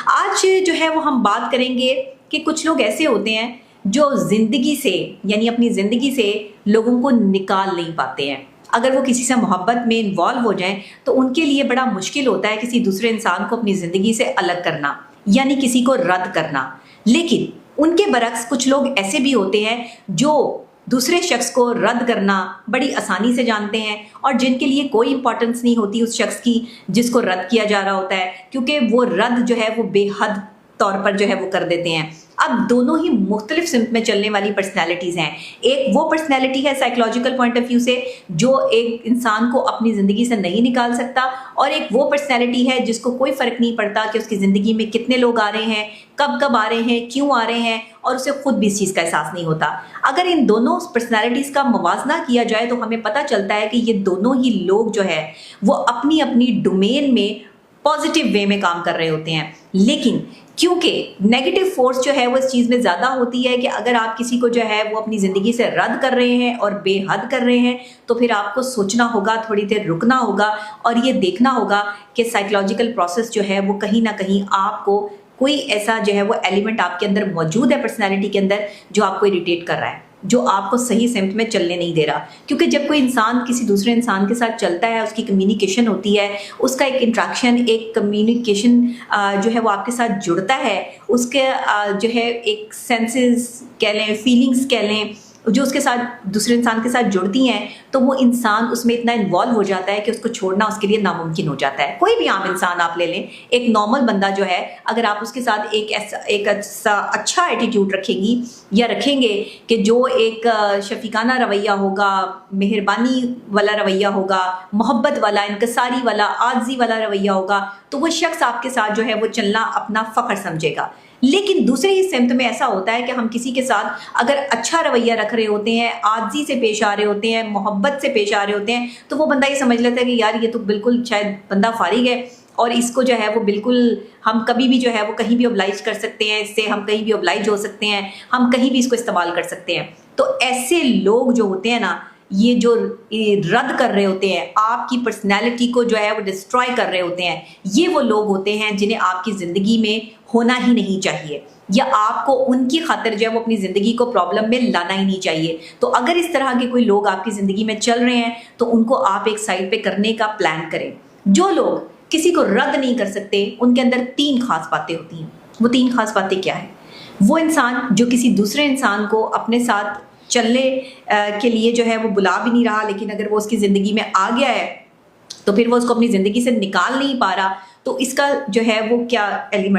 آج جو ہے وہ ہم بات کریں گے کہ کچھ لوگ ایسے ہوتے ہیں جو زندگی سے یعنی اپنی زندگی سے لوگوں کو نکال نہیں پاتے ہیں۔ اگر وہ کسی سے محبت میں انوالو ہو جائیں تو ان کے لیے بڑا مشکل ہوتا ہے کسی دوسرے انسان کو اپنی زندگی سے الگ کرنا، یعنی کسی کو رد کرنا۔ لیکن ان کے برعکس کچھ لوگ ایسے بھی ہوتے ہیں جو دوسرے شخص کو رد کرنا بڑی آسانی سے جانتے ہیں اور جن کے لیے کوئی امپورٹنس نہیں ہوتی اس شخص کی جس کو رد کیا جا رہا ہوتا ہے، کیونکہ وہ رد جو ہے وہ بے حد طور پر جو ہے وہ کر دیتے ہیں۔ اب دونوں ہی مختلف سمت میں چلنے والی پرسنالٹیز ہیں۔ ایک وہ پرسنالٹی ہے سائیکولوجیکل پوائنٹ آف ویو سے جو ایک انسان کو اپنی زندگی سے نہیں نکال سکتا، اور ایک وہ پرسنالٹی ہے جس کو کوئی فرق نہیں پڑتا کہ اس کی زندگی میں کتنے لوگ آ رہے ہیں، کب کب آ رہے ہیں، کیوں آ رہے ہیں، اور اسے خود بھی اس چیز کا احساس نہیں ہوتا۔ اگر ان دونوں پرسنالٹیز کا موازنہ کیا جائے تو ہمیں پتہ چلتا ہے کہ یہ دونوں ہی لوگ جو ہے وہ اپنی اپنی ڈومین میں پازیٹیو وے میں کام کر رہے ہوتے ہیں، لیکن کیونکہ نیگیٹو فورس جو ہے وہ اس چیز میں زیادہ ہوتی ہے کہ اگر آپ کسی کو جو ہے وہ اپنی زندگی سے رد کر رہے ہیں اور بے حد کر رہے ہیں تو پھر آپ کو سوچنا ہوگا، تھوڑی دیر رکنا ہوگا اور یہ دیکھنا ہوگا کہ سائیکولوجیکل پروسیس جو ہے وہ کہیں نہ کہیں آپ کو کوئی ایسا جو ہے وہ ایلیمنٹ آپ کے اندر موجود ہے پرسنالٹی کے اندر جو آپ کو اریٹیٹ کر رہا ہے، جو آپ کو صحیح سمت میں چلنے نہیں دے رہا۔ کیونکہ جب کوئی انسان کسی دوسرے انسان کے ساتھ چلتا ہے، اس کی کمیونیکیشن ہوتی ہے، اس کا ایک انٹریکشن، ایک کمیونیکیشن جو ہے وہ آپ کے ساتھ جڑتا ہے، اس کے جو ہے ایک سینسز کہہ لیں، فیلنگز کہہ لیں، جو اس کے ساتھ دوسرے انسان کے ساتھ جڑتی ہیں، تو وہ انسان اس میں اتنا انوالو ہو جاتا ہے کہ اس کو چھوڑنا اس کے لیے ناممکن ہو جاتا ہے۔ کوئی بھی عام انسان آپ لے لیں، ایک نارمل بندہ جو ہے، اگر آپ اس کے ساتھ ایک اچھا ایٹیٹیوڈ رکھیں گی یا رکھیں گے کہ جو ایک شفیقانہ رویہ ہوگا، مہربانی والا رویہ ہوگا، محبت والا، انکساری والا، عاجزی والا رویہ ہوگا، تو وہ شخص آپ کے ساتھ جو ہے وہ چلنا اپنا فخر سمجھے گا۔ لیکن دوسرے ہی سمت میں ایسا ہوتا ہے کہ ہم کسی کے ساتھ اگر اچھا رویہ رکھ رہے ہوتے ہیں، عاجزی سے پیش آ رہے ہوتے ہیں، محبت سے پیش آ رہے ہوتے ہیں، تو وہ بندہ یہ سمجھ لیتا ہے کہ یار یہ تو بالکل شاید بندہ فارغ ہے اور اس کو جو ہے وہ بالکل ہم کبھی بھی جو ہے وہ کہیں بھی اوبلائج کر سکتے ہیں، اس سے ہم کہیں بھی اوبلائج ہو سکتے ہیں، ہم کہیں بھی اس کو استعمال کر سکتے ہیں۔ تو ایسے لوگ جو ہوتے ہیں نا، یہ جو رد کر رہے ہوتے ہیں، آپ کی پرسنالٹی کو جو ہے وہ ڈسٹرائے کر رہے ہوتے ہیں، یہ وہ لوگ ہوتے ہیں جنہیں آپ کی زندگی میں ہونا ہی نہیں چاہیے، یا آپ کو ان کی خاطر جو ہے وہ اپنی زندگی کو پرابلم میں لانا ہی نہیں چاہیے۔ تو اگر اس طرح کے کوئی لوگ آپ کی زندگی میں چل رہے ہیں تو ان کو آپ ایک سائڈ پہ کرنے کا پلان کریں۔ جو لوگ کسی کو رد نہیں کر سکتے، ان کے اندر 3 خاص باتیں ہوتی ہیں۔ وہ 3 خاص باتیں کیا ہیں؟ وہ انسان جو کسی دوسرے انسان کو اپنے ساتھ چلنے کے لیے جو ہے وہ بلا بھی نہیں رہا، لیکن اگر وہ اس کی زندگی میں آ گیا ہے تو پھر وہ اس کو اپنی زندگی سے نکال نہیں پا رہا، تو اس کا جو ہے وہ کیا ایلیمنٹ